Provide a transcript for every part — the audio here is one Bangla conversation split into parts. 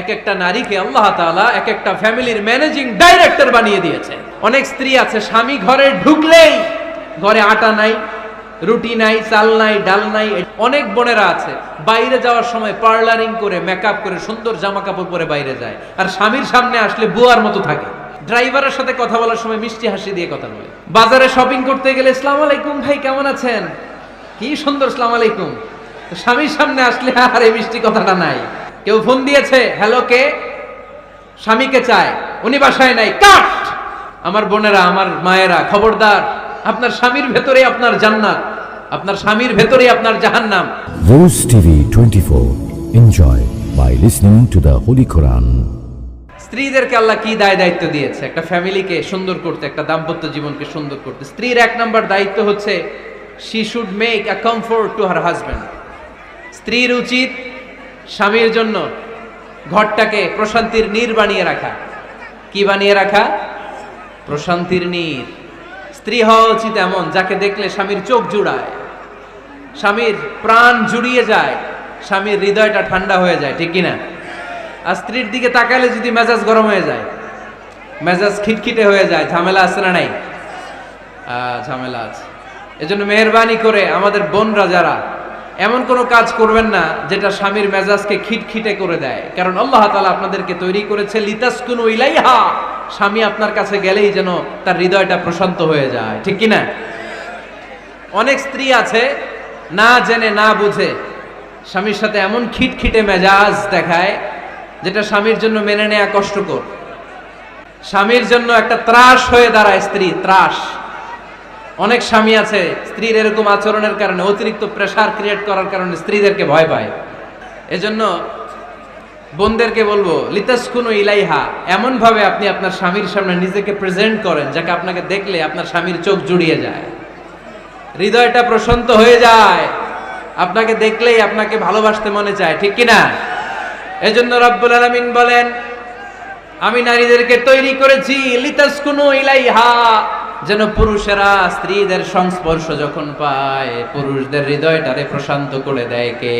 এক একটা নারীকে আল্লাহ তাআলা এক একটা ফ্যামিলির ম্যানেজিং ডাইরেক্টর বানিয়ে দিয়েছে। অনেক স্ত্রী আছে স্বামী ঘরে ঢুকলেই ঘরে আটা নাই, রুটি নাই, চাল নাই, ডাল নাই। অনেক বোনেরা আছে বাইরে যাওয়ার সময় পার্লারিং করে মেকআপ করে সুন্দর জামা কাপড় পরে বাইরে যায়, আর স্বামীর সামনে আসলে বুয়ার মতো থাকে। ড্রাইভারের সাথে কথা বলার সময় মিষ্টি হাসি দিয়ে কথা বলে। বাজারে শপিং করতে গেলে আসসালামু আলাইকুম ভাই কেমন আছেন, কি সুন্দর আসসালামু আলাইকুম। স্বামীর সামনে আসলে আর এই মিষ্টি কথাটা নাই। কেউ ফোন দিয়েছে, হ্যালো কে, স্বামীকে চায়, উনি বাসায় নাই, কাট। আমার বোনেরা, আমার মায়েরা, খবরদার, আপনার স্বামীর ভেতরে আপনার জান্নাত, আপনার স্বামীর ভেতরে আপনার জাহান্নাম। Rose TV 24. Enjoy by listening to the Holy Quran. স্ত্রীদেরকে আল্লাহ কি দায়িত্ব দিয়েছে একটা ফ্যামিলিকে সুন্দর করতে, একটা দাম্পত্য জীবনকে সুন্দর করতে। স্ত্রীর এক নম্বর দায়িত্ব হচ্ছে she should make a comfort to her husband. স্ত্রীর উচিত স্বামীর জন্য ঘরটাকে প্রশান্তির নীড় বানিয়ে রাখা। কি বানিয়ে রাখা? প্রশান্তির নীড়। স্ত্রী হওয়া উচিত এমন যাকে দেখলে স্বামীর চোখ জুড়ায়, স্বামীর প্রাণ জুড়িয়ে যায়, স্বামীর হৃদয়টা ঠান্ডা হয়ে যায়, ঠিক কিনা? আর স্ত্রীর দিকে তাকালে যদি মেজাজ গরম হয়ে যায়, মেজাজ খিটখিটে হয়ে যায়, ঝামেলা আছে না নাই? ঝামেলা আছে। এজন্য মেহেরবানি করে আমাদের বোনরা যারা এমন কোনো কাজ করবেন না যেটা স্বামীর মেজাজকে খিটখিটে করে দেয়, কারণ আল্লাহ তাআলা আপনাদেরকে তৈরি করেছে লিতাসকুনু ইলাইহা, স্বামী আপনার কাছে গেলেই যেন তার হৃদয়টা প্রশান্ত হয়ে যায়, ঠিক কিনা? অনেক স্ত্রী আছে না জেনে না বুঝে স্বামীর সাথে এমন খিটখিটে মেজাজ দেখায় যেটা স্বামীর জন্য মেনে নেওয়া কষ্টকর। স্বামীর জন্য একটা ত্রাস হয়ে দাঁড়ায় স্ত্রী, ত্রাস। অনেক স্বামী আছে স্ত্রীর এরকম আচরণের কারণে, অতিরিক্ত প্রেসার ক্রিয়েট করার কারণে স্ত্রীদেরকে ভয় পায়। এজন্য বোনদেরকে বলবো লিতাসকুনু ইলাইহা, এমন ভাবে আপনি আপনার স্বামীর সামনে নিজেকে প্রেজেন্ট করেন যাকে আপনাকে দেখলে আপনার স্বামীর চোখ জুড়িয়ে যায়, হৃদয়টা প্রশান্ত হয়ে যায়, আপনাকে দেখলেই আপনাকে ভালোবাসতে মনে চায়, ঠিক কিনা? এজন্য রব্বুল আলামিন বলেন আমি নারীদেরকে তৈরি করেছি লিতাসকুনু ইলাইহা, যেন পুরুষেরা স্ত্রীদের সংস্পর্শ যখন পায় পুরুষদের হৃদয়টারে প্রশান্ত করে দেয়। কে?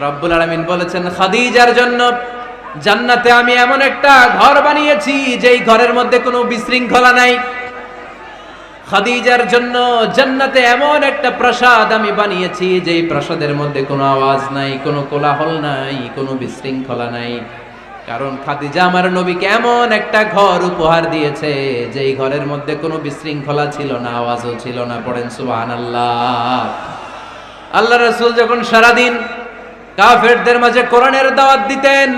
রব্বুল আলামিন বলেছেন খাদিজার জন্য জান্নাতে আমি এমন একটা ঘর বানিয়েছি যেই ঘরের মধ্যে কোনো বিশৃঙ্খলা নাই। খাদিজার জন্য জান্নাতে এমন একটা প্রাসাদ আমি বানিয়েছি যেই প্রাসাদের মধ্যে কোনো আওয়াজ নাই, কোনো কোলাহল নাই, কোনো বিশৃঙ্খলা নাই। কারণ খাদিজা আমার নবীকে এমন একটা ঘর উপহার দিয়েছে যেই ঘরের মধ্যে কোনো বিশৃঙ্খলা ছিল না, আওয়াজও ছিল না। পড়েন সুবহানাল্লাহ। আল্লাহ রাসূল যখন সারাদিন কাফেরদের মাঝে কোরআনের দাওয়াত দিতেন,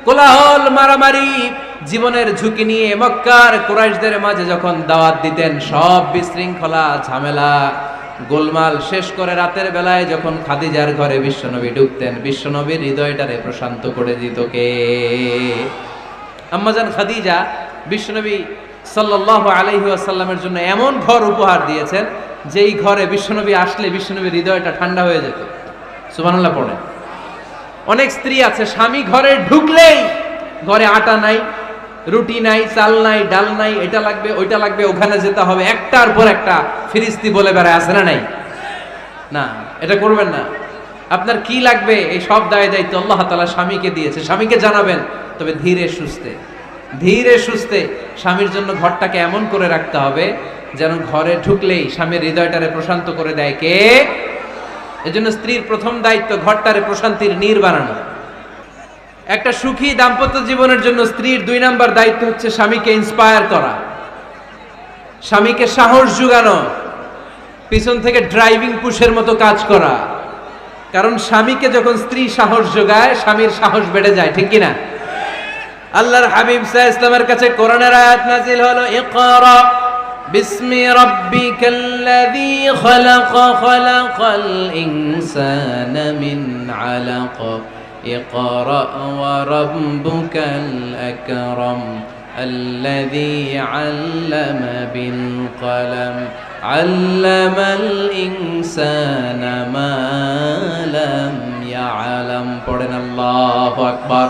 কোলাহল মারামারি জীবনের ঝুঁকি নিয়ে মক্কার কুরাইশদের মাঝে যখন দাওয়াত দিতেন, সব বিশৃঙ্খলা ঝামেলা গোলমাল শেষ করে রাতের বেলায় যখন খাদিজার ঘরে বিশ্বনবী ঢুকতেন, বিশ্বনবীর হৃদয়টারে প্রশান্ত করে দিত কে? আম্মাজান খাদিজা বিশ্বনবী সাল্লাল্লাহু আলাইহি ওয়াসাল্লামের জন্য এমন ঘর উপহার দিয়েছেন যেই ঘরে বিশ্বনবী আসলে বিশ্বনবীর হৃদয়টা ঠান্ডা হয়ে যেত। সুবহানাল্লাহ পড়েন। অনেক স্ত্রী আছে স্বামী ঘরে ঢুকলেই ঘরে আটা নাই, রুটি নাই, চাল নাই, ডাল নাই, এটা লাগবে ওইটা লাগবে, ওখানে যেতে হবে, একটার পর একটা ফিরিস্তি বলে বেড়ায়, আছে না নাই? না, এটা করবেন না। আপনার কি লাগবে এই সব দায়িত্ব আল্লাহ তাআলা স্বামীকে দিয়েছে, স্বামীকে জানাবেন। তবে ধীরে সুস্থে, ধীরে সুস্থে স্বামীর জন্য ঘরটাকে এমন করে রাখতে হবে যেন ঘরে ঢুকলেই স্বামীর হৃদয়টারে প্রশান্ত করে দেয় কে? এজন্য স্ত্রীর প্রথম দায়িত্ব ঘরটারে প্রশান্তির নীড় বানানো। একটা সুখী দাম্পত্য জীবনের জন্য স্ত্রীর 2 নাম্বার দায়িত্ব হচ্ছে স্বামীকে ইন্সপায়ার করা, স্বামীকে সাহস জোগানো, পিছন থেকে ড্রাইভিং পুশের মতো কাজ করা। কারণ স্বামীকে যখন স্ত্রী সাহস যোগায় স্বামীর সাহস বেড়ে যায়, ঠিক কিনা? আল্লাহর হাবিব সাল্লাল্লাহু আলাইহি ওয়াসাল্লামের কাছে কোরআনের আয়াত নাযিল হলো, ইকরা বিসমি রাব্বিকাল্লাযী খালাক খালাকাল ইনসানা মিন আলাক ইকরা ওয়া রাব্বুকাল আকরাম আল্লাযী আল্লামা বিল কলম আল্লামাল ইনসানা মা লাম ইয়ালাম। পড়েন আল্লাহু আকবার।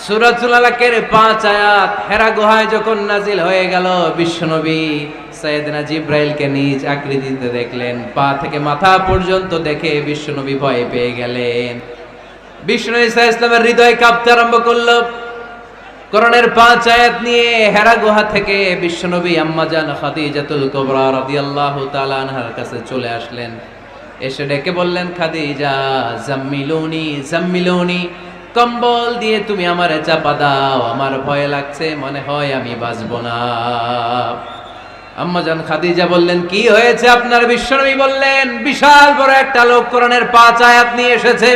সূরাতুল আলাকের 5 আয়াত হেরা গুহায় যখন নাজিল হয়ে গেল, বিশ্বনবী সাইয়েদনা জিব্রাইলকে নিজ আকৃতিতে দেখলেন, পা থেকে মাথা পর্যন্ত দেখে বিশ্বনবী ভয় পেয়ে গেলেন। বিষ্ণু ঈসা ইসলামের হৃদয় কাঁপতে আরম্ভ করলো। কোরআনের 5 আয়াত নিয়ে হেরা গুহা থেকে বিশ্বনবী আম্মাজান খাদিজাতুল কুবরা রাদিয়াল্লাহু তাআলা আনহার কাছে চলে আসলেন। এসে ডেকে বললেন, খাদিজা জাম্মিলুনি জাম্মিলুনি, কম্বল দিয়ে তুমি আমারে চাপা দাও, আমার ভয় লাগছে, মনে হয় আমি বাঁচব না। আম্মাজান খাদিজা বললেন, কি হয়েছে আপনার? বিশ্বনবী বললেন, বিশাল বড় একটা লোক কোরআনের 5 আয়াত নিয়ে এসেছে।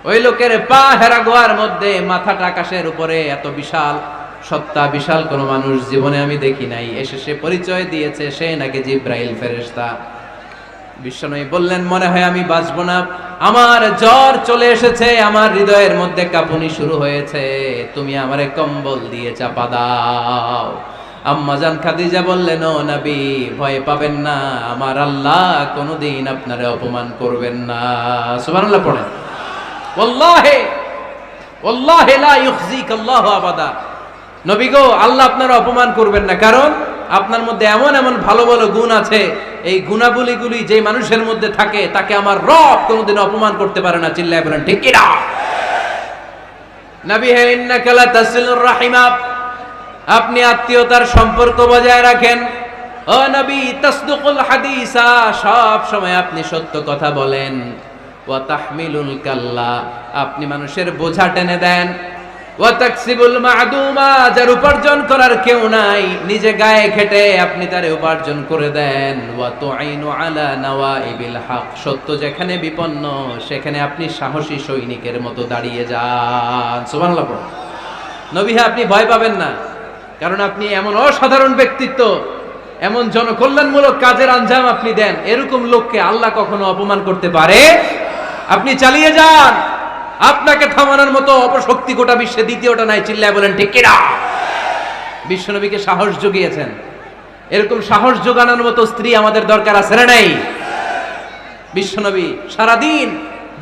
ওই লোকের পা হেরা গুহার মধ্যে, মাথাটা আকাশের উপরে, এত বিশাল সত্তা, বিশাল কোন মানুষ জীবনে আমি দেখি নাই। এসে সে পরিচয় দিয়েছে সে নাকি জিব্রাইল ফেরেশতা। বিশ্বনবী বললেন, মনে হয় আমি বাঁচব না, আমার জ্বর চলে এসেছে, আমার হৃদয়ের মধ্যে কাঁপুনি শুরু হয়েছে, তুমি আমারে কম্বল দিয়ে চাপা দাও। আম্মাজান খাদিজা বললেন, ও নবী, ভয় পাবেন না, আমার আল্লাহ কোনোদিন আপনারে অপমান করবেন না। সুবহানাল্লাহ পড়েন। ওয়াল্লাহি ওয়াল্লাহি লা ইউখজিক আল্লাহু আবাদা। নবী গো, আল্লাহ আপনারা অপমান করবেন না, কারণ আপনার মধ্যে এমন এমন ভালো ভালো গুণ আছে, এই গুণাবলীগুলি যে মানুষের মধ্যে থাকে তাকে আমার রব কোনোদিন অপমান করতে পারে না। চিল্লায় বলেন ঠিক কি না? নবী হে, ইন্নাকা লা তাসিলুর রাহিমা, আপনি আত্মীয়তার সম্পর্ক বজায় রাখেন। ও নবী, তাসদুকুল হাদিসা, সব সময় আপনি সত্য কথা বলেন। ওয়া তাহমিলুল কাল্লা, আপনি মানুষের বোঝা টেনে দেন। ওয়া তাকসিবুল মা'দুমা, যার উপার্জন করার কেউ নাই, নিজে গায়ে খেটে আপনি তারে উপার্জন করে দেন। ওয়া তুঈনু আলা নাওয়াইবিল হক, সত্য যেখানে বিপন্ন সেখানে আপনি সাহসী সৈনিকের মতো দাঁড়িয়ে যান। সুবহানাল্লাহ। নবী হে, আপনি ভয় পাবেন না, কারণ আপনি এমন অসাধারণ ব্যক্তিত্ব, এমন জনকল্যাণমূলক কাজের আঞ্জাম আপনি দেন, এরকম লোককে আল্লাহ কখনো অপমান করতে পারে? আপনি চালিয়ে যান, আপনাকে থামানোর মতো অপশক্তি গোটা বিশ্বে দ্বিতীয়টা নাই। চিল্লায় বলেন ঠিক কি না? বিশ্বনবীকে সাহস জুগিয়েছেন, এরকম সাহস জোগানোর মতো স্ত্রী আমাদের দরকার আছে না নাই? বিশ্বনবী সারাদিন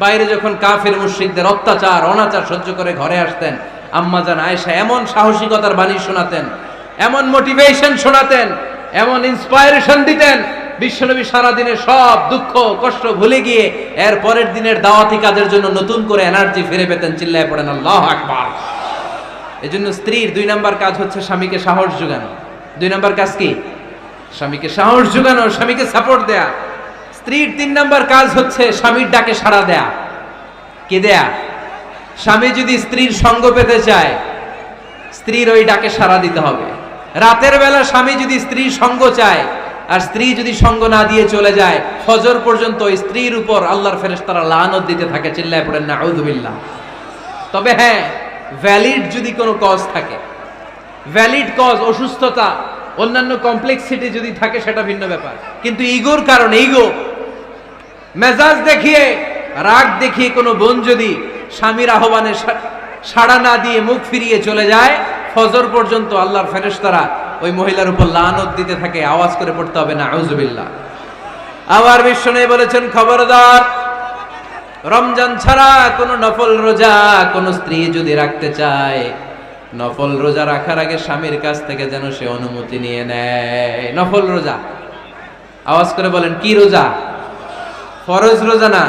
বাইরে যখন কাফের মুশরিকদের অত্যাচার অনাচার সহ্য করে ঘরে আসতেন, আম্মাজান আয়েশা এমন সাহসিকতার বাণী শোনাতেন, এমন মোটিভেশন শোনাতেন, এমন ইন্সপায়ারেশন দিতেন, বিশ্বনবী সারাদিনের সব দুঃখ কষ্ট ভুলে গিয়ে এর পরের দিনের দাওয়াতি কাজের জন্য নতুন করে এনার্জি ফিরে পেতেন। চিল্লায় পড়েন আল্লাহু আকবার। এজন্য স্ত্রীর 2 নাম্বার কাজ হচ্ছে স্বামীকে সাহস যোগানো। 2 নাম্বার কাজ কি? স্বামীকে সাহস যোগানো, স্বামীকে সাপোর্ট দেয়া। স্ত্রীর 3 নাম্বার কাজ হচ্ছে স্বামীর ডাকে সাড়া দেয়া। কি দেয়া? স্বামী যদি স্ত্রীর সঙ্গ পেতে চায়, স্ত্রীর ওই ডাকে সাড়া দিতে হবে। রাতের বেলা স্বামী যদি স্ত্রীর সঙ্গ চায়, আর স্ত্রী যদি সঙ্গ না দিয়ে চলে যায়, ফজর পর্যন্ত স্ত্রীর উপর আল্লাহর ফেরেশতারা লানত দিতে থাকে। চিল্লায় পড়েন নাউযু বিল্লাহ। তবে হ্যাঁ, ভ্যালিড যদি কোনো কজ থাকে, ভ্যালিড কজ, অসুস্থতা, অন্যান্য কমপ্লেক্সিটি যদি থাকে, সেটা ভিন্ন ব্যাপার। কিন্তু ইগোর কারণে, ইগো, মেজাজ দেখিয়ে, রাগ দেখিয়ে কোনো বোন যদি স্বামীর আহ্বানে সাড়া না দিয়ে মুখ ফিরিয়ে চলে যায়, ফজর পর্যন্ত আল্লাহর ফেরেশতারা ওই মহিলার উপর লানত দিতে থাকে। আওয়াজ করে পড়তে হবে নাউযু বিল্লাহ। আবার বিশ্বনবী বলেছেন, খবরদার, রমজান ছাড়া কোন নফল রোজা কোন স্ত্রী যদি রাখতে চায়, নফল রোজা রাখার আগে স্বামীর কাছ থেকে যেন সে অনুমতি নিয়ে নেয়। নফল রোজা, আওয়াজ করে বলেন কি রোজা? ফরজ রোজা না।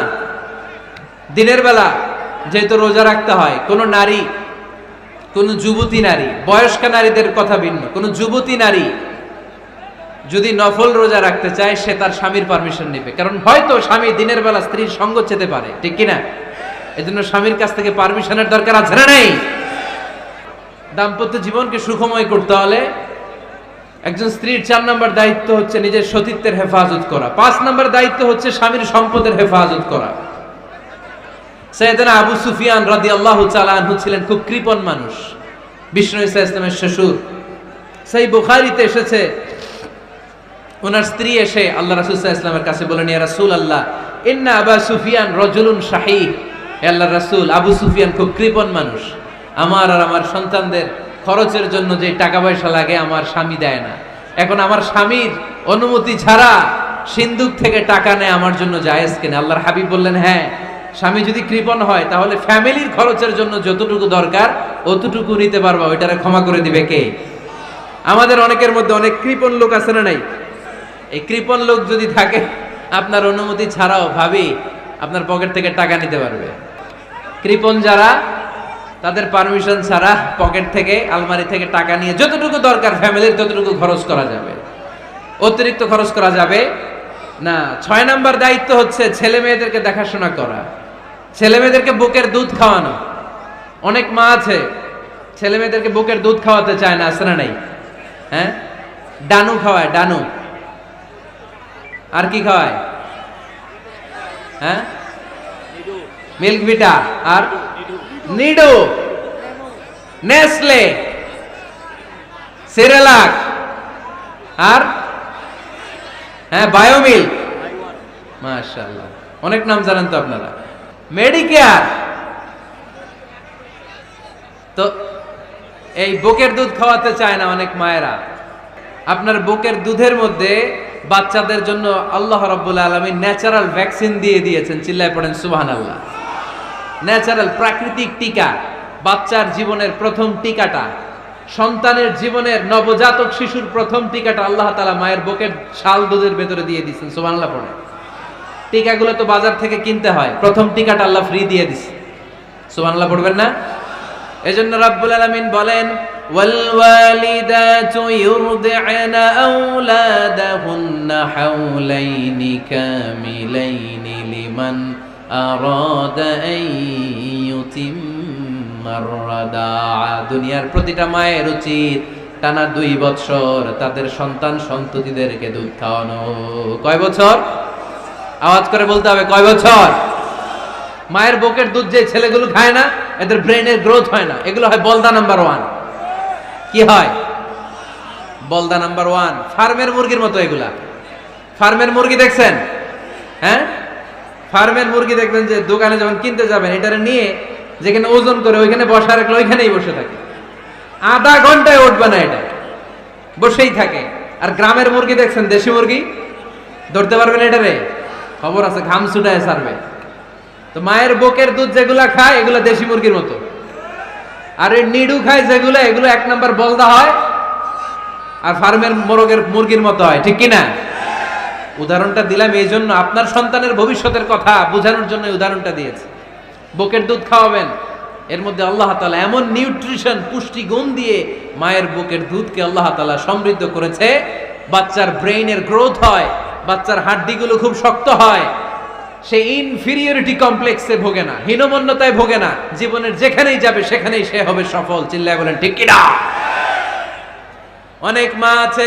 দিনের বেলা যেহেতু রোজা রাখতে হয়, কোন নারী, কোন যুবতী নারী, বয়স্কা নারীদের কথা ভিন্ন, কোন যুবতী নারী যদি নফল রোজা রাখতে চায়, সে তার স্বামীর পারমিশন নেবে। কারণ হয়তো স্বামী দিনের বেলা স্ত্রীর সঙ্গ চেতে পারে, ঠিক কিনা? এজন্য স্বামীর কাছ থেকে পারমিশনের দরকার আছে না নেই? দাম্পত্য জীবনকে সুখময় করতে হলে একজন স্ত্রীর 4 নম্বর দায়িত্ব হচ্ছে নিজের সতীত্বের হেফাজত করা। 5 নম্বর দায়িত্ব হচ্ছে স্বামীর সম্পদের হেফাজত করা। সাইয়েদনা আবু সুফিয়ান রাদিয়াল্লাহু তাআলা আনহু ছিলেন খুব কৃপণ মানুষ, বিষ্ণু ঈসা ইসলামের শ্বশুর। সহিহ বুখারীতে এসেছে, ওনার স্ত্রী এসে আল্লাহ রাসূল সাল্লাল্লাহু আলাইহি ওয়াসাল্লামের কাছে বলেন, ইয়া রাসূলুল্লাহ, ইন্না আবা সুফিয়ান রাজুলুন শাহীহ। হে আল্লাহর রাসূল, আবু সুফিয়ান খুব কৃপণ মানুষ, আমার আর আমার সন্তানদের খরচের জন্য যে টাকা পয়সা লাগে আমার স্বামী দেয় না। এখন আমার স্বামীর অনুমতি ছাড়া সিন্ধুক থেকে টাকা নেয় আমার জন্য জায়েজ কিনা? আল্লাহর হাবিব বললেন, হ্যাঁ, স্বামী যদি কৃপণ হয় তাহলে ফ্যামিলির খরচের জন্য যতটুকু দরকার অতটুকু নিতে পারবা, ওইটারে ক্ষমা করে দিবে কে? আমাদের অনেকের মধ্যে অনেক কৃপণ লোক আছে না নাই? এই কৃপণ লোক যদি থাকে, আপনার অনুমতি ছাড়াও ভাবি আপনার পকেট থেকে টাকা নিতে পারবে। কৃপণ যারা, তাদের পারমিশন ছাড়া পকেট থেকে, আলমারি থেকে টাকা নিয়ে যতটুকু দরকার ফ্যামিলির ততটুকু খরচ করা যাবে, অতিরিক্ত খরচ করা যাবে না। 6 নাম্বার দায়িত্ব হচ্ছে ছেলে মেয়েদেরকে দেখাশোনা করা, ছেলে মেয়েদেরকে বুকের দুধ খাওয়ানো। অনেক মা আছে ছেলে মেয়েদেরকে বুকের দুধ খাওয়াতে চায় না, আছে না নাই? হ্যাঁ, ডানু খাওয়ায়, ডানু। আর কি খাওয়ায়? হ্যাঁ, মিল্ক ভিটা, আর নিডো, নেসলে, সেরেলাক, আর হ্যাঁ বায়োমিল্ক। মাশাআল্লাহ, অনেক নাম জানেন তো আপনারা। মেডিকেয়ার। তো এই বুকের দুধ খাওয়াতে চায় না অনেক মায়েরা। আপনার বুকের দুধের মধ্যে বাচ্চাদের জন্য আল্লাহ রাব্বুল আলামিন ন্যাচারাল ভ্যাকসিন দিয়ে দিয়েছেন। চিল্লায় পড়েন সুবহানাল্লাহ। ন্যাচারাল, প্রাকৃতিক টিকা, বাচ্চার জীবনের প্রথম টিকাটা, সন্তানের জীবনের নবজাতক শিশুর প্রথম টিকাটা আল্লাহ তাআলা মায়ের বুকের শাল দুধের ভেতরে দিয়ে দিয়েছেন। সুবহানাল্লাহ পড়ে। টিকাগুলো তো বাজার থেকে কিনতে হয়, প্রথম টিকাটা আল্লাহ ফ্রি দিয়ে দিয়েছে। সুবহানাল্লাহ পড়বেন না? এজন্য রাব্বুল আলামিন বলেন, ওয়াল ওয়ালিদাতু ইউরদি'না আওলাদাহুন্না হাওলাইনি কামিলাইনি লিমান আরাদা আন ইউতিম্মার রাদা'a। দুনিয়ার প্রতিটা মায়ের উচিত টানা 2 বছর তাদের সন্তান সন্ততিদেরকে দুধ খাওয়ানো। কয় বছর? আওয়াজ করে বলতে হবে, কয় বছর? মায়ের বুকের দুধ যে ছেলেগুলো খায় না, এদের ব্রেনের গ্রোথ হয় না। এগুলো হয় বলদা নাম্বার 1। কি হয়? বলদা নাম্বার 1। ফার্মের মুরগির মতো এগুলা। ফার্মের মুরগি দেখছেন? হ্যাঁ, ফার্মের মুরগি দেখবেন যে দোকানে যখন কিনতে যাবেন, এটারে নিয়ে যেখানে ওজন করে ওইখানে বসা রাখলে ওইখানেই বসে থাকে। আধা ঘন্টায় উঠবে না, এটা বসেই থাকে। আর গ্রামের মুরগি দেখছেন, দেশি মুরগি, ধরতে পারবেন এটারে? খবর আছে, ঘাম ছুটায় ছাড়বে। তো মায়ের বুকের দুধ যেগুলা খায় এগুলা দেশি মুরগির মতো। আর এই নিডু খায় যেগুলো, এগুলো 1 নাম্বার বলদা হয়, আর ফার্মের মুরগির মতো হয়। ঠিক কিনা? উদাহরণটা দিলাম এই জন্য, আপনার সন্তানের ভবিষ্যতের কথা বোঝানোর জন্য উদাহরণটা দিয়েছে। বুকের দুধ খাওয়াবেন, এর মধ্যে আল্লাহ তাআলা এমন নিউট্রিশন, পুষ্টি গুণ দিয়ে মায়ের বুকের দুধকে আল্লাহ তাআলা সমৃদ্ধ করেছে। বাচ্চার ব্রেইনের গ্রোথ হয়, বাচ্চার হাড্ডিগুলো খুব শক্ত হয়, সে ইনফিরিয়রিটি কমপ্লেক্সে ভোগে না, হীনমন্যতায় ভোগে না। জীবনের যেখানেই যাবে সেখানেই সে হবে সফল। চিল্লায় বলেন ঠিক কিনা? অনেক মা আছে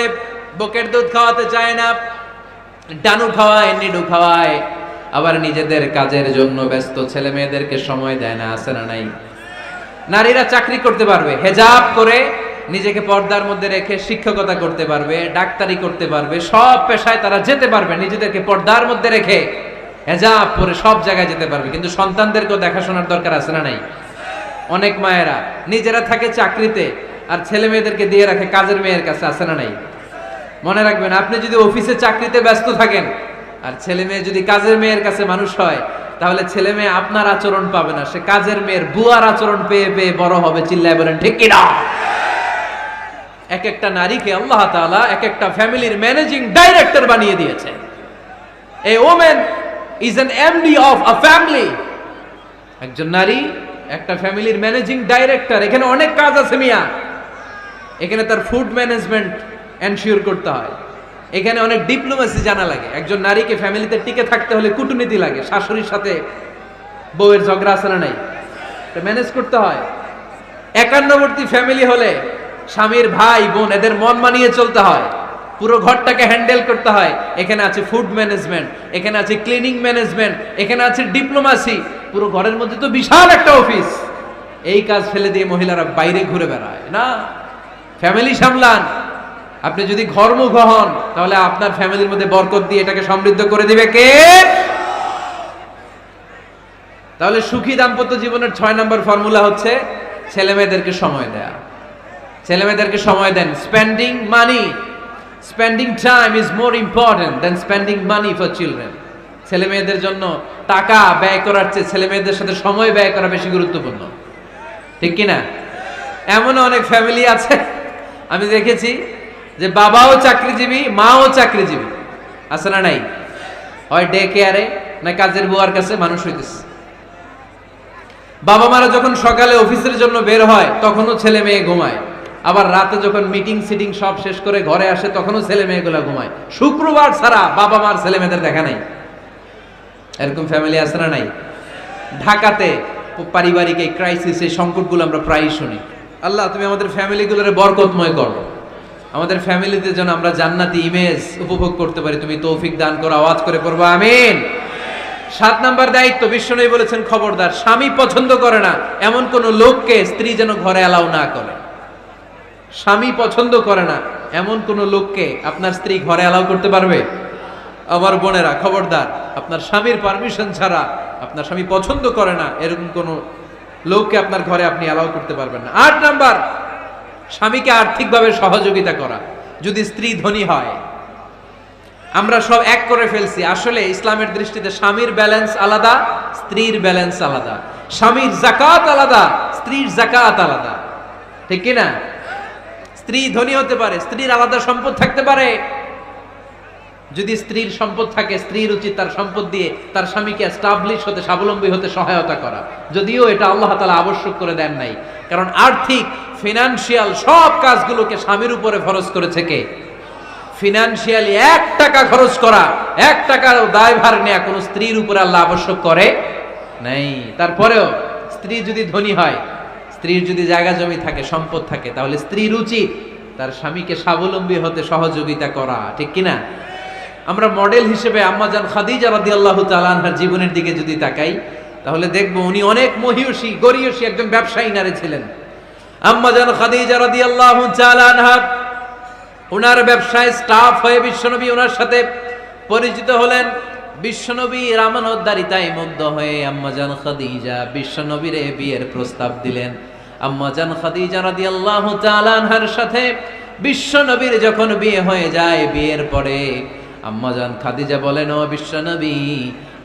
বুকের দুধ খাওয়াতে চায় না, ডানু খাওয়ায়, নিডু খাওয়ায়, আবার নিজেদের কাজের জন্য ব্যস্ত, ছেলে মেয়েদেরকে সময় দেয় না। আছে না নাই? নারীরা চাকরি করতে পারবে, হেজাব করে নিজেকে পর্দার মধ্যে রেখে শিক্ষকতা করতে পারবে, ডাক্তারি করতে পারবে, সব পেশায় তারা যেতে পারবে, নিজেদেরকে পর্দার মধ্যে রেখে হেজাব পরে সব জায়গায় যেতে পারবে। কিন্তু সন্তানদেরকেও দেখাশোনার দরকার আছে না নাই? অনেক মায়েরা নিজেরা থাকে চাকরিতে আর ছেলে মেয়েদেরকে দিয়ে রাখে কাজের মেয়ের কাছে। আছে না নাই? মনে রাখবেন, আপনি যদি অফিসে চাকরিতে ব্যস্ত থাকেন আর ছেলে মেয়ে যদি কাজের মেয়ের কাছে মানুষ হয়, তাহলে ছেলে মেয়ে আপনার আচরণ পাবে না, সে কাজের মেয়ের বুয়ার আচরণ পেয়ে পেয়ে বড় হবে। চিল্লায় বলেন ঠিক কিনা? এক একটা নারীকে আল্লাহ তাআলা এক একটা ফ্যামিলির ম্যানেজিং ডাইরেক্টর বানিয়ে দিয়েছে। এ women is an MD of a family. একজন নারী একটা ফ্যামিলির ম্যানেজিং ডাইরেক্টর। এখানে অনেক কাজ আছে মিয়া। এখানে তার ফুড ম্যানেজমেন্ট এনশিওর করতে হয়, এখানে অনেক ডিপ্লোমেসি জানা লাগে। একজন নারীকে ফ্যামিলিতে টিকে থাকতে হলে কূটনীতি লাগে, শাশুড়ির সাথে বউয়ের ঝগড়া আছে না নাই, এটা ম্যানেজ করতে হয়। একান্নবর্তী ফ্যামিলি হলে স্বামীর ভাই বোন এদের মন মানিয়ে চলতে হয়, পুরো ঘরটাকে হ্যান্ডেল করতে হয়। এখানে আছে ফুড ম্যানেজমেন্ট, এখানে আছে ক্লিনিং ম্যানেজমেন্ট, এখানে আছে ডিপ্লোমাসি। পুরো ঘরের মধ্যে তো বিশাল একটা অফিস। এই কাজ ফেলে দিয়ে মহিলারা বাইরে ঘুরে বেড়ায় না। ফ্যামিলি সামলান। আপনি যদি ঘরমুখ হন তাহলে আপনার ফ্যামিলির মধ্যে বরকত দিয়ে এটাকে সমৃদ্ধ করে দিবে কে? তাহলে সুখী দাম্পত্য জীবনের 6 নম্বর ফর্মুলা হচ্ছে ছেলে মেয়েদেরকে সময় দেয়া। ছেলে মেয়েদেরকে সময় দেন। Spending money, spending time is more important than spending money for children. ছেলে মেয়েদের জন্য টাকা ব্যয় করার চেয়ে ছেলে মেয়েদের সাথে সময় ব্যয় করা বেশি গুরুত্বপূর্ণ। ঠিক কিনা? এমন অনেক ফ্যামিলি আছে আমি দেখেছি যে বাবাও চাকরিজীবী, মাও চাকরিজীবী। আছে না নাই? হয় ডে কেয়ারে না কাজের বুয়ার কাছে মানুষ হইতেছে। বাবা মারা যখন সকালে অফিসের জন্য বের হয় তখনও ছেলে মেয়ে ঘুমায়, আবার রাতে যখন মিটিং সিটিং সব শেষ করে ঘরে আসে তখনও ছেলে মেয়েগুলো ঘুমায়। শুক্রবার ছাড়া বাবা মার ছেলে মেয়েদের দেখা নাই। এরকম ফ্যামিলি আছে না নাই? ঢাকাতে পারিবারিক এই ক্রাইসিস, এই সংকটগুলো আমরা প্রায়ই শুনি। আল্লাহ তুমি আমাদের ফ্যামিলিগুলোরে বরকতময় করো, আমাদের ফ্যামিলিতে যেন আমরা জান্নাতি ইমেজ উপভোগ করতে পারি, তুমি তৌফিক দান করো। আওয়াজ করে পড়বো আমিন। 7 নাম্বার দায়িত্ব, বিশ্বনবী বলেছেন খবরদার, স্বামী পছন্দ করে না এমন কোন লোককে স্ত্রী যেন ঘরে অ্যালাউ না করে। স্বামী পছন্দ করে না এমন কোন লোককে আপনার স্ত্রী ঘরে অ্যালাউ করতে পারবে? আমার বোনেরা খবরদার, আপনার স্বামীর পারমিশন ছাড়া, আপনার স্বামী পছন্দ করে না এরকম কোন লোককে আপনার ঘরে আপনি অ্যালাউ করতে পারবেন না। 8 নাম্বার, স্বামীকে আর্থিকভাবে সহযোগিতা করা। যদি স্ত্রী ধনী হয়, আমরা সব এক করে ফেলছি, আসলে ইসলামের দৃষ্টিতে স্বামীর ব্যালেন্স আলাদা, স্ত্রীর ব্যালেন্স আলাদা। স্বামীর যাকাত আলাদা, স্ত্রীর যাকাত আলাদা, ঠিক কি না? স্ত্রী ধনী হতে পারে, স্ত্রীর আলাদা সম্পদ থাকতে পারে। যদি স্ত্রীর সম্পদ থাকে, স্ত্রীর উচিত তার সম্পদ দিয়ে তার স্বামীকে এস্টাবলিশ হতে, স্বাবলম্বী হতে সহায়তা করা। যদিও এটা আল্লাহ তাআলা আবশ্যক করে দেন নাই, কারণ আর্থিক ফিনান্সিয়াল সব কাজগুলোকে স্বামীর উপরে ফরজ করেছে কে? ফিনান্সিয়ালি 1 টাকা খরচ করা, 1 টাকার দায়ভার নেয়া কোন স্ত্রীর উপরে আল্লাহ আবশ্যক করে নাই। তারপরেও স্ত্রী যদি ধনী হয়, স্ত্রীর যদি জায়গা জমি থাকে, সম্পদ থাকে, তাহলে স্ত্রীর উচিত তার স্বামীকে স্বাবলম্বী হতে সহযোগিতা করা, ঠিক কিনা? আমরা মডেল হিসেবে আম্মাজান খাদিজা রাদিয়াল্লাহু তাআলা আনহার জীবনের দিকে যদি তাকাই, তাহলে দেখব উনি অনেক মহিয়সী, গরিয়সী একজন ব্যবসায়ী নারী ছিলেন। আম্মাজান খাদিজা রাদিয়াল্লাহু তাআলা আনহা ওনার ব্যবসায় স্টাফ হয়ে বিশ্বনবী ওনার সাথে পরিচিত হলেন। বিশ্বনবীর আমানতদারিতায় মুগ্ধ হয়ে আম্মাজান খাদিজা বিশ্বনবীরে বিয়ের প্রস্তাব দিলেন। আম্মাজান খাদিজা রাদিয়াল্লাহু তাআলা আনহার সাথে বিশ্বনবীর যখন বিয়ে হয়ে যায়, বিয়ের পরে আম্মাজান খাদিজা বলেন, ও বিশ্বনবী,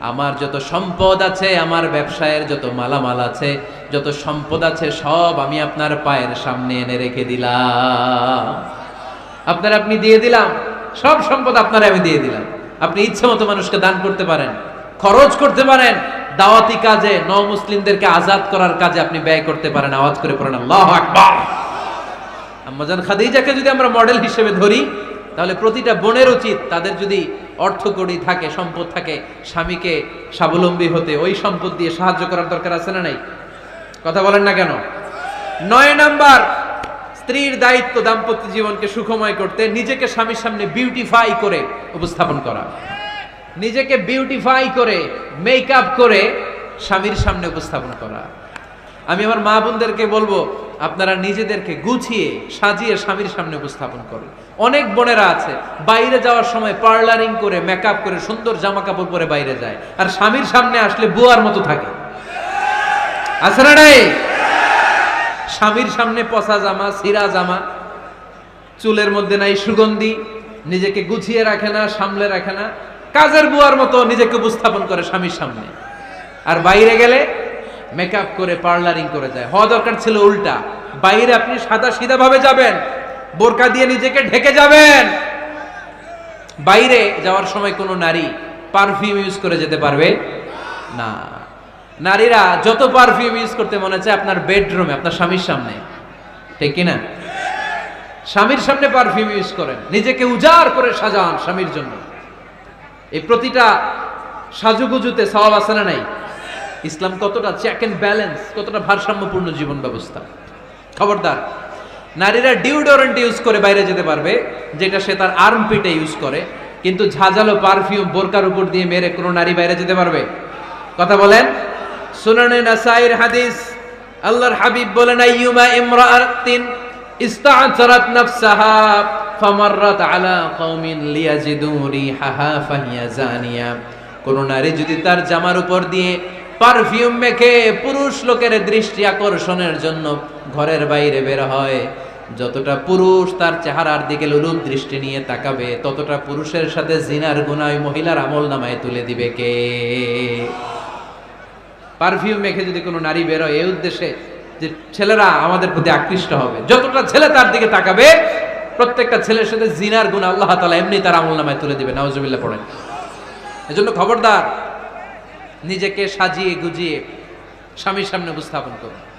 আমার যত সম্পদ আছে, আমার ব্যবসায়ের যত মালামাল আছে, যত সম্পদ আছে, সব আমি আপনার পায়ের সামনে এনে রেখে দিলাম। আপনি দিয়ে দিলাম, সব সম্পদ আপনারা আমি দিয়ে দিলাম। আপনি ইচ্ছে মতো মানুষকে দান করতে পারেন, খরচ করতে পারেন, দাওয়াতি কাজে, মুসলিমদেরকে আজাদ করার কাজে আপনি ব্যয় করতে পারেন। আওয়াজ করে পড়েন আল্লাহু আকবার। আম্মাজান খাদিজাকে যদি আমরা মডেল হিসেবে ধরি, তাহলে প্রতিটা বোনের উচিত তাদের যদি অর্থকড়ি থাকে, সম্পদ থাকে, স্বামীকে স্বাবলম্বী হতে ওই সম্পদ দিয়ে সাহায্য করার দরকার আছে না নাই? কথা বলেন না কেন? 9 নাম্বার, স্ত্রীর দায়িত্ব দাম্পত্য জীবনকে সুখময় করতে নিজেকে স্বামীর সামনে বিউটিফাই করে উপস্থাপন করা। নিজেকে বিউটিফাই করে, মেকআপ করে স্বামীর সামনে উপস্থাপন করা। আমি আমার মা বোনদেরকে বলবো, আপনারা নিজেদেরকে গুছিয়ে সাজিয়ে স্বামীর সামনে উপস্থাপন করুন। অনেক বোনেরা আছে বাইরে যাওয়ার সময় পার্লারিং করে, মেকআপ করে, সুন্দর জামা কাপড় পরে বাইরে যায়, আর স্বামীর সামনে আসলে বুয়ার মতো থাকে। আছে না নাই? স্বামীর সামনে পচা জামা, ছিঁড়া জামা, চুলের মধ্যে নাই সুগন্ধি, নিজেকে গুছিয়ে রাখে না, সামলে রাখে না, কাজের বুয়ার মতো নিজেকে উপস্থাপন করে স্বামীর সামনে। আর বাইরে গেলে মেকআপ করে, পার্লারিং করে যায়। হওয়া দরকার ছিল উল্টা, বাইরে আপনি সাদা সিধা ভাবে যাবেন, বোরকা দিয়ে নিজেকে ঢেকে যাবেন। বাইরে যাওয়ার সময় কোনো নারী পারফিউম ইউজ করে যেতে পারবে না। নারীরা যত পারফিউম ইউজ করতে মনে চায় আপনার বেডরুমে, আপনার স্বামীর সামনে, ঠিক কিনা? স্বামীর সামনে পারফিউম ইউজ করেন, নিজেকে উজাড় করে সাজান স্বামীর জন্য। এই প্রতিটা সাজুগুজুতে সওয়াব আছে না নাই? ইসলাম কতটা চেক এন্ড ব্যালেন্স, কতটা ভারসাম্যপূর্ণ জীবন ব্যবস্থা। খবরদার, নারীরা ডিওডোরেন্ট ইউজ করে বাইরে যেতে পারবে, যেটা সে তার আর্মপিটে ইউজ করে, কিন্তু ঝাঁঝালো পারফিউম বোরকার উপর দিয়ে মেরে কোনো নারী বাইরে যেতে পারবে? কথা বলেন। সুনানে নাসাইর হাদিস, আল্লাহর হাবিব বলেন, আইয়ুমা ইমরাআতিন ইস্তা'তারাত নাফসাহা ফামাররাত আলা কওমিন লিয়াজিদু রিহাহা ফাহিয়া জানিয়া। কোন নারী যদি তার জামার উপর দিয়ে পারফিউম মেখে পুরুষ লোকের দৃষ্টি আকর্ষণের জন্য ঘরের বাইরে বের হয়, যতটা পুরুষ তার চেহারার দিকে লোলুপ দৃষ্টি নিয়ে তাকাবে, ততটা পুরুষের সাথে জিনার গুনাহ ওই মহিলার আমলনামায় তুলে দিবে কে? পারফিউম মেখে যদি কোনো নারী বের হয় এই উদ্দেশ্যে যে ছেলেরা আমাদের প্রতি আকৃষ্ট হবে, যতটা ছেলে তার দিকে তাকাবে, প্রত্যেকটা ছেলের সাথে জিনার গুনাহ আল্লাহ তাআলা এমনি তার আমলনামায় তুলে দিবে। নাউজুবিল্লাহ পড়েন। এজন্য খবরদার, নিজেকে সাজিয়ে গুজিয়ে স্বামীর সামনে উপস্থাপন করুন।